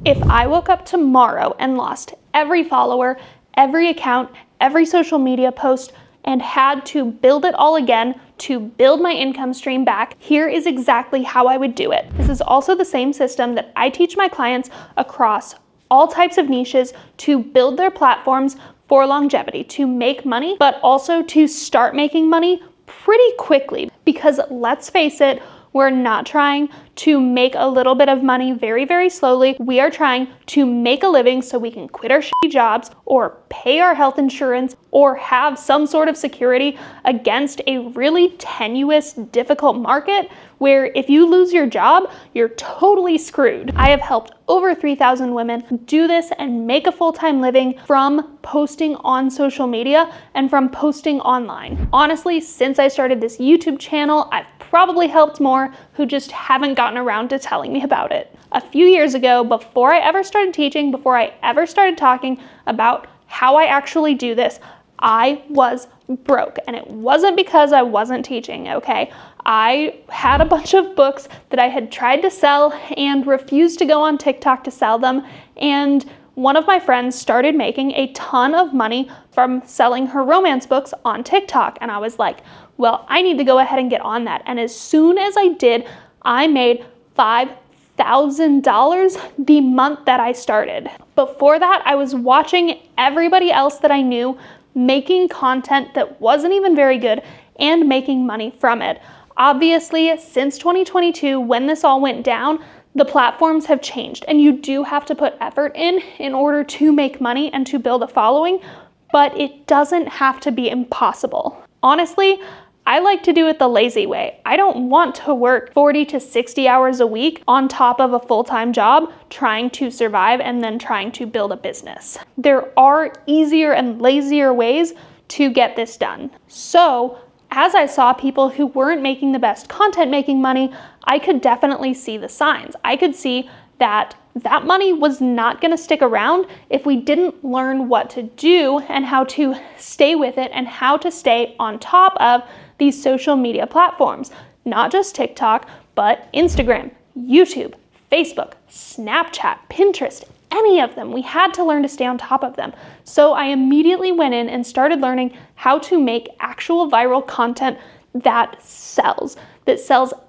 If I woke up tomorrow and lost every follower, every account, every social media post, and had to build it all again to build my income stream back, here is exactly how I would do it. This is also the same system that I teach my clients across all types of niches to build their platforms for longevity, to make money, but also to start making money pretty quickly. Because let's face it, we're not trying to make a little bit of money very, very slowly. We are trying to make a living so we can quit our shitty jobs or pay our health insurance or have some sort of security against a really tenuous, difficult market where if you lose your job, you're totally screwed. I have helped over 3,000 women do this and make a full-time living from posting on social media and from posting online. Honestly, since I started this YouTube channel, I've probably helped more who just haven't gotten around to telling me about it. A few years ago, before I ever started teaching, before I ever started talking about how I actually do this, I was broke. And it wasn't because I wasn't teaching, okay? I had a bunch of books that I had tried to sell and refused to go on TikTok to sell them. And one of my friends started making a ton of money from selling her romance books on TikTok. And I was like, well, I need to go ahead and get on that. And as soon as I did, I made $5,000 the month that I started. Before that, I was watching everybody else that I knew making content that wasn't even very good and making money from it. Obviously, since 2022, when this all went down, the platforms have changed and you do have to put effort in order to make money and to build a following, but it doesn't have to be impossible. Honestly, I like to do it the lazy way. I don't want to work 40 to 60 hours a week on top of a full-time job trying to survive and then trying to build a business. There are easier and lazier ways to get this done. So as I saw people who weren't making the best content making money, I could definitely see the signs. I could see that money was not going to stick around if we didn't learn what to do and how to stay with it and how to stay on top of these social media platforms. Not just TikTok, but Instagram, YouTube, Facebook, Snapchat, Pinterest, any of them. We had to learn to stay on top of them. So I immediately went in and started learning how to make actual viral content that sells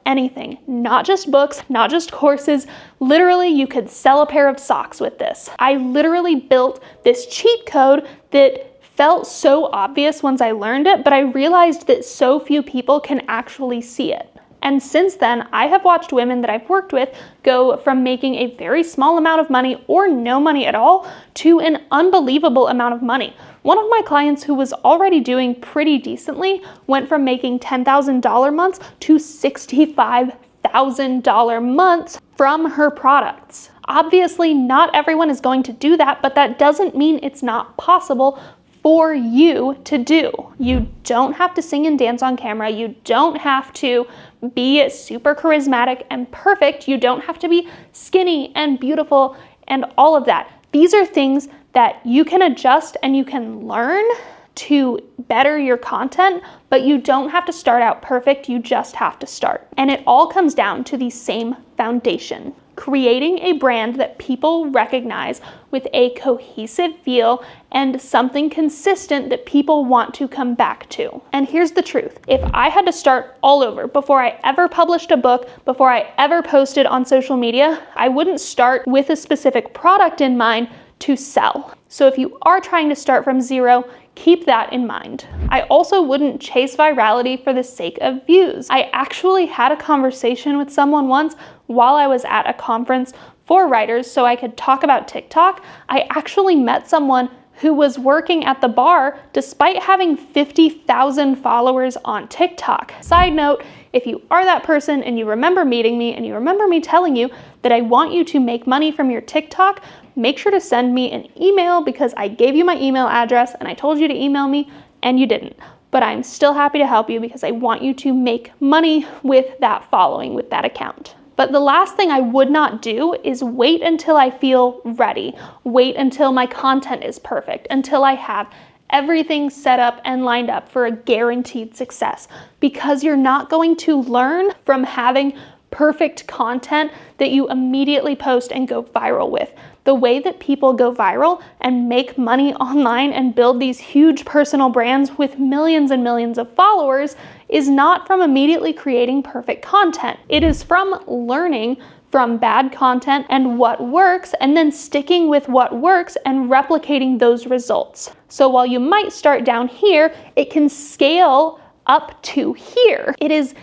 anything, not just books, not just courses. Literally, you could sell a pair of socks with this. I literally built this cheat code that felt so obvious once I learned it, but I realized that so few people can actually see it. And since then, I have watched women that I've worked with go from making a very small amount of money or no money at all to an unbelievable amount of money. One of my clients who was already doing pretty decently went from making $10,000 months to $65,000 months from her products. Obviously, not everyone is going to do that, but that doesn't mean it's not possible for you to do. You don't have to sing and dance on camera. You don't have to be super charismatic and perfect. You don't have to be skinny and beautiful and all of that. These are things that you can adjust and you can learn to better your content, but you don't have to start out perfect. You just have to start. And it all comes down to the same foundation. Creating a brand that people recognize with a cohesive feel and something consistent that people want to come back to. And here's the truth. If I had to start all over before I ever published a book, before I ever posted on social media, I wouldn't start with a specific product in mind to sell. So if you are trying to start from zero, keep that in mind. I also wouldn't chase virality for the sake of views. I actually had a conversation with someone once while I was at a conference for writers so I could talk about TikTok. I actually met someone who was working at the bar despite having 50,000 followers on TikTok. Side note, if you are that person and you remember meeting me and you remember me telling you that I want you to make money from your TikTok, make sure to send me an email because I gave you my email address and I told you to email me and you didn't. But I'm still happy to help you because I want you to make money with that following, with that account. But the last thing I would not do is wait until I feel ready. Wait until my content is perfect, until I have everything set up and lined up for a guaranteed success. Because you're not going to learn from having perfect content that you immediately post and go viral with. The way that people go viral and make money online and build these huge personal brands with millions and millions of followers is not from immediately creating perfect content. It is from learning from bad content and what works, and then sticking with what works and replicating those results. So while you might start down here, it can scale up to here. It is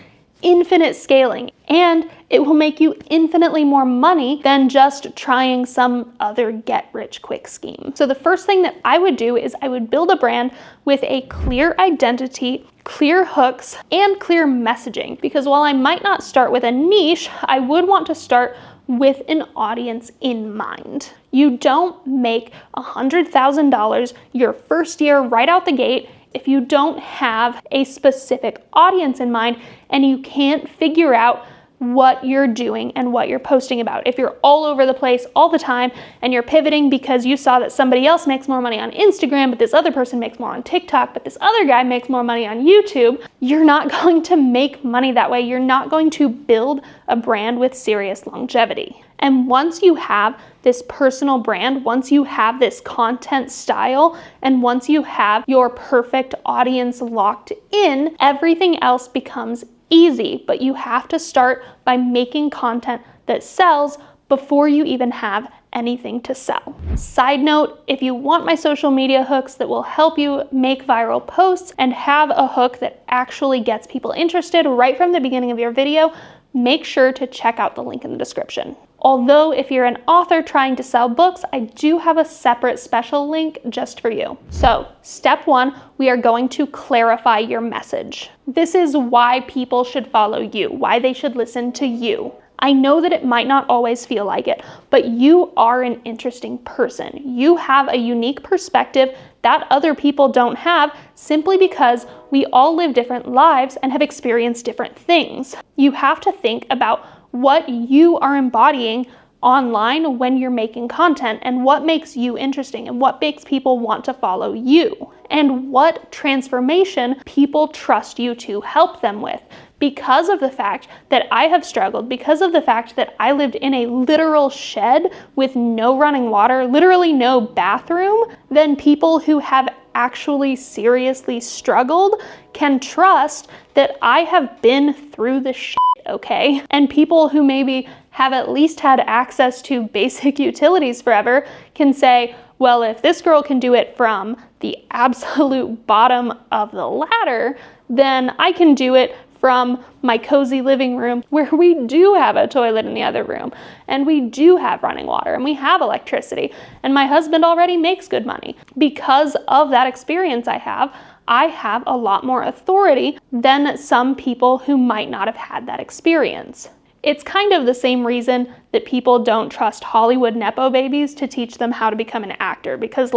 infinite scaling, and it will make you infinitely more money than just trying some other get-rich-quick scheme. So the first thing that I would do is I would build a brand with a clear identity, clear hooks, and clear messaging. Because while I might not start with a niche, I would want to start with an audience in mind. You don't make $100,000 your first year right out the gate if you don't have a specific audience in mind and you can't figure out what you're doing and what you're posting about. If you're all over the place all the time and you're pivoting because you saw that somebody else makes more money on Instagram, but this other person makes more on TikTok, but this other guy makes more money on YouTube, you're not going to make money that way. You're not going to build a brand with serious longevity. And once you have this personal brand, once you have this content style, and once you have your perfect audience locked in, everything else becomes easy. But you have to start by making content that sells before you even have anything to sell. Side note, if you want my social media hooks that will help you make viral posts and have a hook that actually gets people interested right from the beginning of your video, make sure to check out the link in the description. Although if you're an author trying to sell books, I do have a separate special link just for you. So step one, we are going to clarify your message. This is why people should follow you, why they should listen to you. I know that it might not always feel like it, but you are an interesting person. You have a unique perspective that other people don't have simply because we all live different lives and have experienced different things. You have to think about what you are embodying online when you're making content and what makes you interesting and what makes people want to follow you and what transformation people trust you to help them with. Because of the fact that I have struggled, because of the fact that I lived in a literal shed with no running water, literally no bathroom, then people who have actually seriously struggled can trust that I have been through the shit, okay? And people who maybe have at least had access to basic utilities forever can say, well, if this girl can do it from the absolute bottom of the ladder, then I can do it from my cozy living room where we do have a toilet in the other room and we do have running water and we have electricity and my husband already makes good money. Because of that experience I have a lot more authority than some people who might not have had that experience. It's kind of the same reason that people don't trust Hollywood Nepo babies to teach them how to become an actor, because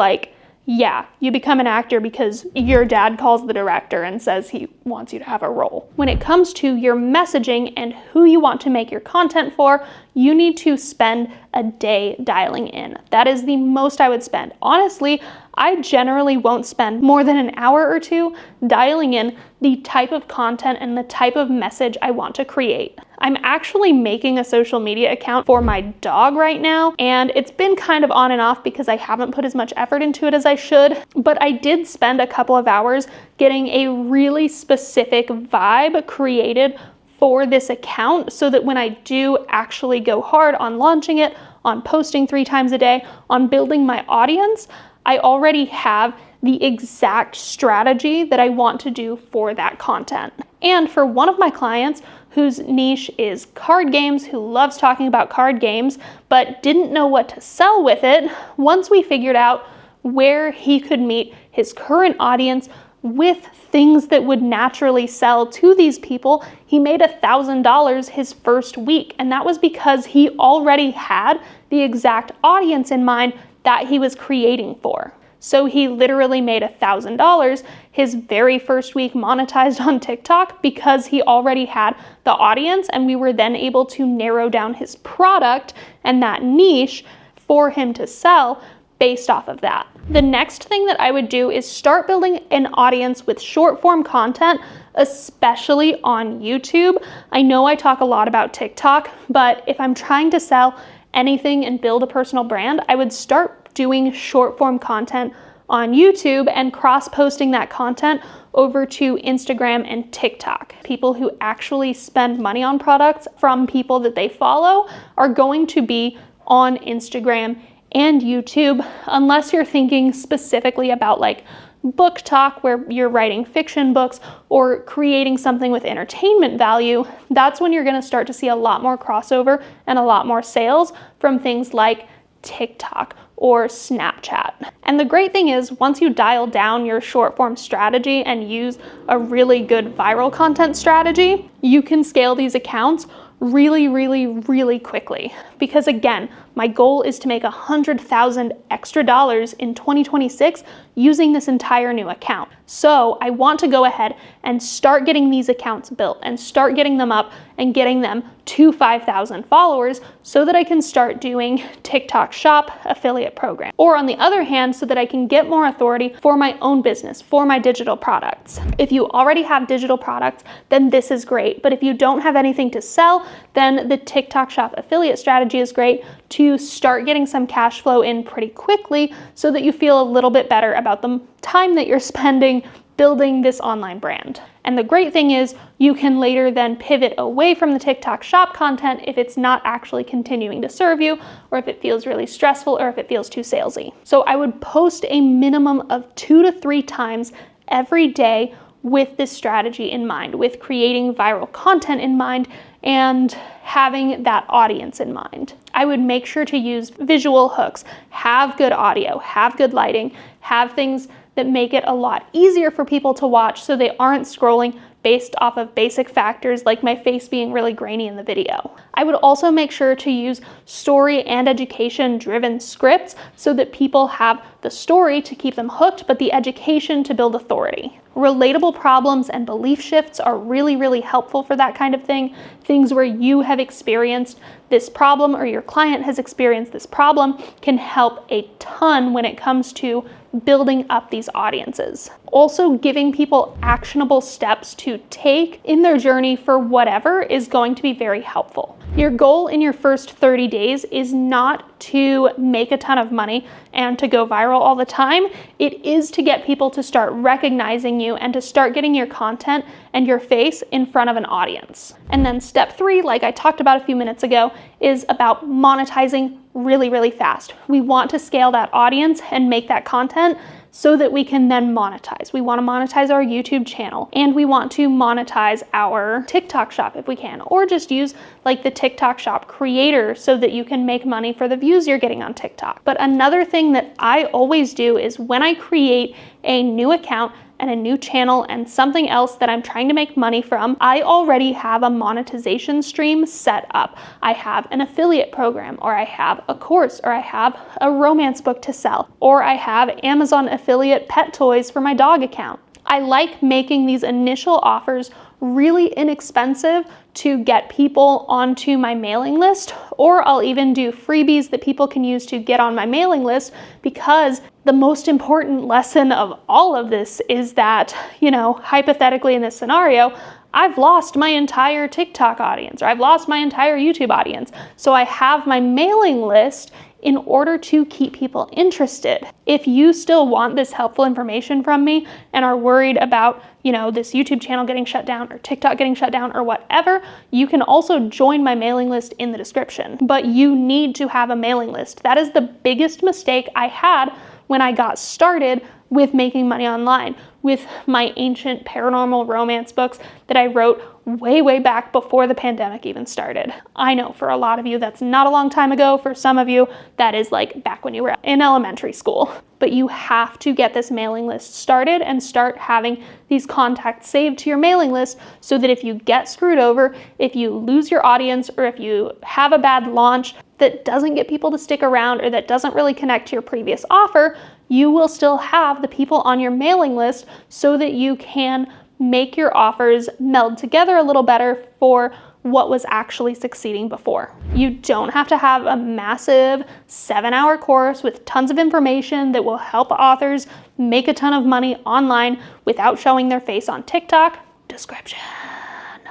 yeah, you become an actor because your dad calls the director and says he wants you to have a role. When it comes to your messaging and who you want to make your content for, you need to spend a day dialing in. That is the most I would spend. Honestly, I generally won't spend more than an hour or two dialing in the type of content and the type of message I want to create. I'm actually making a social media account for my dog right now, and it's been kind of on and off because I haven't put as much effort into it as I should, but I did spend a couple of hours getting a really specific vibe created for this account so that when I do actually go hard on launching it, on posting 3 times a day, on building my audience, I already have the exact strategy that I want to do for that content. And for one of my clients whose niche is card games, who loves talking about card games, but didn't know what to sell with it, once we figured out where he could meet his current audience with things that would naturally sell to these people, he made $1,000 his first week. And that was because he already had the exact audience in mind that he was creating for. So he literally made $1,000 his very first week monetized on TikTok because he already had the audience, and we were then able to narrow down his product and that niche for him to sell based off of that. The next thing that I would do is start building an audience with short form content especially on YouTube. I know I talk a lot about TikTok, but if I'm trying to sell anything and build a personal brand, I would start doing short form content on YouTube and cross-posting that content over to Instagram and TikTok. People who actually spend money on products from people that they follow are going to be on Instagram and YouTube, unless you're thinking specifically about like book talk where you're writing fiction books or creating something with entertainment value. That's when you're going to start to see a lot more crossover and a lot more sales from things like TikTok or Snapchat. And the great thing is, once you dial down your short form strategy and use a really good viral content strategy, you can scale these accounts really quickly. Because again, my goal is to make $100,000 extra in 2026 using this entire new account. So I want to go ahead and start getting these accounts built and start getting them up and getting them to 5,000 followers so that I can start doing TikTok Shop affiliate program. Or on the other hand, so that I can get more authority for my own business, for my digital products. If you already have digital products, then this is great. But if you don't have anything to sell, then the TikTok Shop affiliate strategy is great to start getting some cash flow in pretty quickly so that you feel a little bit better about the time that you're spending building this online brand. And the great thing is you can later then pivot away from the TikTok Shop content if it's not actually continuing to serve you, or if it feels really stressful, or if it feels too salesy. So I would post a minimum of 2 to 3 times every day with this strategy in mind, with creating viral content in mind and having that audience in mind. I would make sure to use visual hooks, have good audio, have good lighting, have things that make it a lot easier for people to watch so they aren't scrolling based off of basic factors like my face being really grainy in the video. I would also make sure to use story and education driven scripts so that people have the story to keep them hooked, but the education to build authority. Relatable problems and belief shifts are really helpful for that kind of thing. Things where you have experienced this problem or your client has experienced this problem can help a ton when it comes to building up these audiences. Also, giving people actionable steps to take in their journey for whatever is going to be very helpful. Your goal in your first 30 days is not to make a ton of money and to go viral all the time. It is to get people to start recognizing you and to start getting your content and your face in front of an audience. And then step 3, like I talked about a few minutes ago, is about monetizing really fast. We want to scale that audience and make that content so that we can then monetize. We want to monetize our YouTube channel and we want to monetize our TikTok Shop if we can, or just use like the TikTok Shop creator so that you can make money for the views you're getting on TikTok. But another thing that I always do is when I create a new account and a new channel and something else that I'm trying to make money from, I already have a monetization stream set up. I have an affiliate program, or I have a course, or I have a romance book to sell, or I have Amazon affiliate pet toys for my dog account. I like making these initial offers really inexpensive to get people onto my mailing list, or I'll even do freebies that people can use to get on my mailing list, because the most important lesson of all of this is that, hypothetically in this scenario, I've lost my entire TikTok audience, or I've lost my entire YouTube audience. So I have my mailing list in order to keep people interested. If you still want this helpful information from me and are worried about, this YouTube channel getting shut down or TikTok getting shut down or whatever, you can also join my mailing list in the description. But you need to have a mailing list. That is the biggest mistake I had when I got started with making money online, with my ancient paranormal romance books that I wrote way back before the pandemic even started. I know for a lot of you that's not a long time ago. For some of you that is like back when you were in elementary school. But you have to get this mailing list started and start having these contacts saved to your mailing list so that if you get screwed over, if you lose your audience, or if you have a bad launch that doesn't get people to stick around or that doesn't really connect to your previous offer, you will still have the people on your mailing list so that you can make your offers meld together a little better for what was actually succeeding before. You don't have to have a massive 7-hour course with tons of information that will help authors make a ton of money online without showing their face on TikTok. description.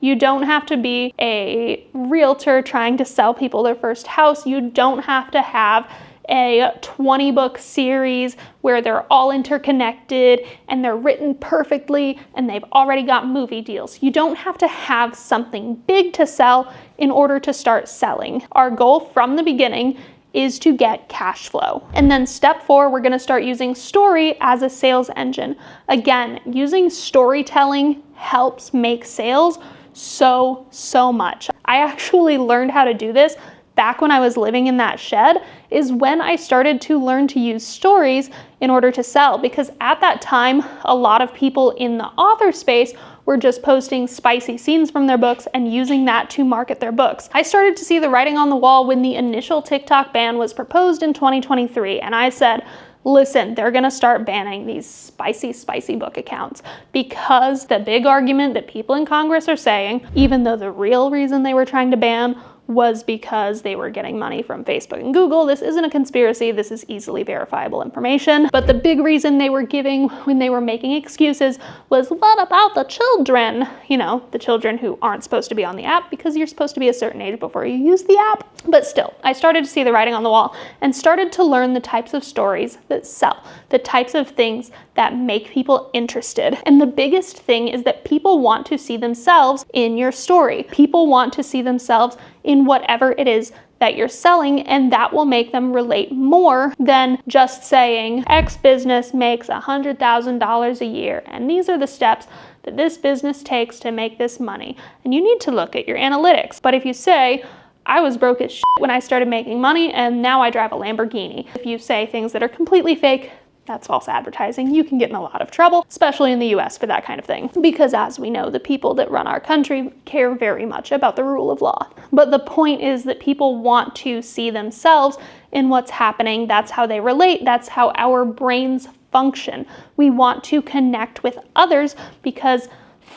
You don't have to be a realtor trying to sell people their first house. You don't have to have a 20-book series where they're all interconnected and they're written perfectly and they've already got movie deals. You don't have to have something big to sell in order to start selling. Our goal from the beginning is to get cash flow. And then step 4, we're gonna start using story as a sales engine. Again, using storytelling helps make sales so much. I actually learned how to do this back when I was living in that shed, is when I started to learn to use stories in order to sell, because at that time, a lot of people in the author space were just posting spicy scenes from their books and using that to market their books. I started to see the writing on the wall when the initial TikTok ban was proposed in 2023, and I said, listen, they're gonna start banning these spicy book accounts, because the big argument that people in Congress are saying, even though the real reason they were trying to ban was because they were getting money from Facebook and Google. This isn't a conspiracy, this is easily verifiable information. But the big reason they were giving when they were making excuses was, what about the children? You know, the children who aren't supposed to be on the app, because you're supposed to be a certain age before you use the app. But still, I started to see the writing on the wall and started to learn the types of stories that sell, the types of things that make people interested. And the biggest thing is that people want to see themselves in your story. People want to see themselves in whatever it is that you're selling, and that will make them relate more than just saying X business makes $100,000 a year, and these are the steps that this business takes to make this money. And you need to look at your analytics. But if you say, I was broke as shit when I started making money and now I drive a Lamborghini, if you say things that are completely fake, that's false advertising. You can get in a lot of trouble, especially in the US, for that kind of thing. Because as we know, the people that run our country care very much about the rule of law. But the point is that people want to see themselves in what's happening. That's how they relate. That's how our brains function. We want to connect with others because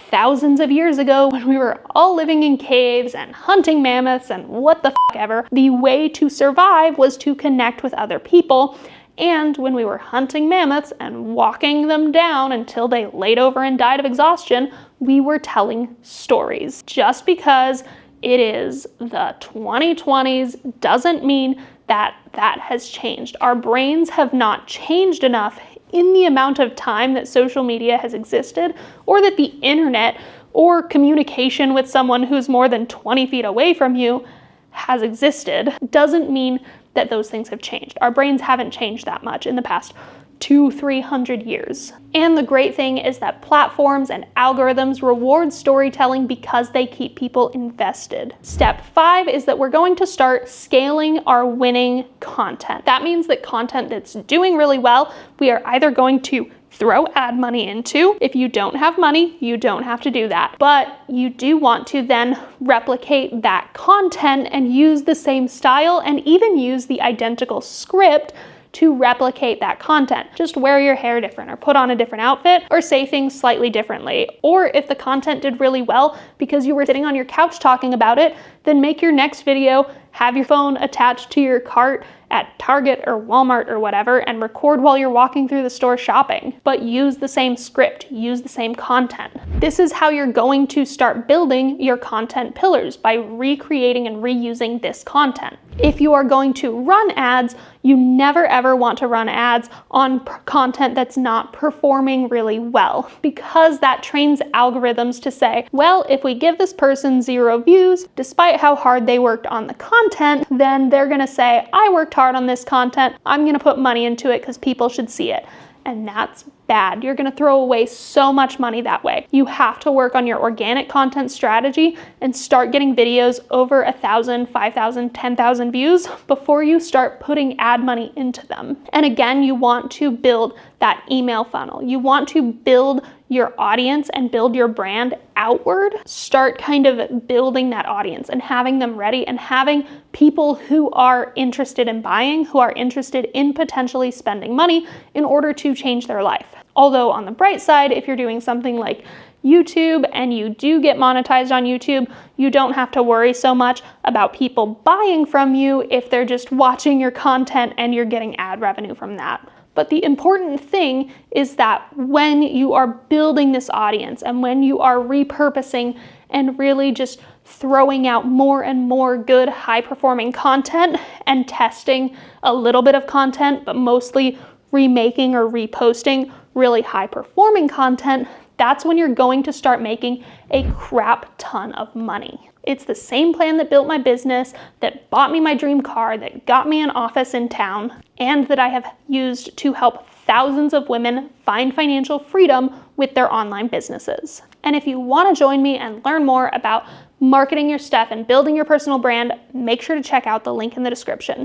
thousands of years ago, when we were all living in caves and hunting mammoths and what the fuck ever, the way to survive was to connect with other people. And when we were hunting mammoths and walking them down until they laid over and died of exhaustion, we were telling stories. Just because it is the 2020s doesn't mean that that has changed. Our brains have not changed enough in the amount of time that social media has existed, or that the internet or communication with someone who's more than 20 feet away from you has existed. Doesn't mean that those things have changed. Our brains haven't changed that much in the past 200-300 years. And the great thing is that platforms and algorithms reward storytelling because they keep people invested. Step 5 is that we're going to start scaling our winning content. That means that content that's doing really well, we are either going to throw ad money into. If you don't have money, you don't have to do that. But you do want to then replicate that content and use the same style and even use the identical script to replicate that content. Just wear your hair different, or put on a different outfit, or say things slightly differently. Or if the content did really well because you were sitting on your couch talking about it, then make your next video, have your phone attached to your cart at Target or Walmart or whatever, and record while you're walking through the store shopping. But use the same script, use the same content. This is how you're going to start building your content pillars, by recreating and reusing this content. If you are going to run ads, you never ever want to run ads on content that's not performing really well, because that trains algorithms to say, well, if we give this person 0 views, despite how hard they worked on the content, then they're gonna say, I worked hard on this content, I'm gonna put money into it because people should see it. And that's bad. You're gonna throw away so much money that way. You have to work on your organic content strategy and start getting videos over 1,000, 5,000, 10,000 views before you start putting ad money into them. And again, you want to build that email funnel. You want to build your audience and build your brand outward. Start kind of building that audience and having them ready, and having people who are interested in buying, who are interested in potentially spending money in order to change their life. Although on the bright side, if you're doing something like YouTube and you do get monetized on YouTube, you don't have to worry so much about people buying from you if they're just watching your content and you're getting ad revenue from that. But the important thing is that when you are building this audience and when you are repurposing and really just throwing out more and more good high-performing content and testing a little bit of content, but mostly remaking or reposting really high-performing content, that's when you're going to start making a crap ton of money. It's the same plan that built my business, that bought me my dream car, that got me an office in town, and that I have used to help thousands of women find financial freedom with their online businesses. And if you want to join me and learn more about marketing your stuff and building your personal brand, make sure to check out the link in the description.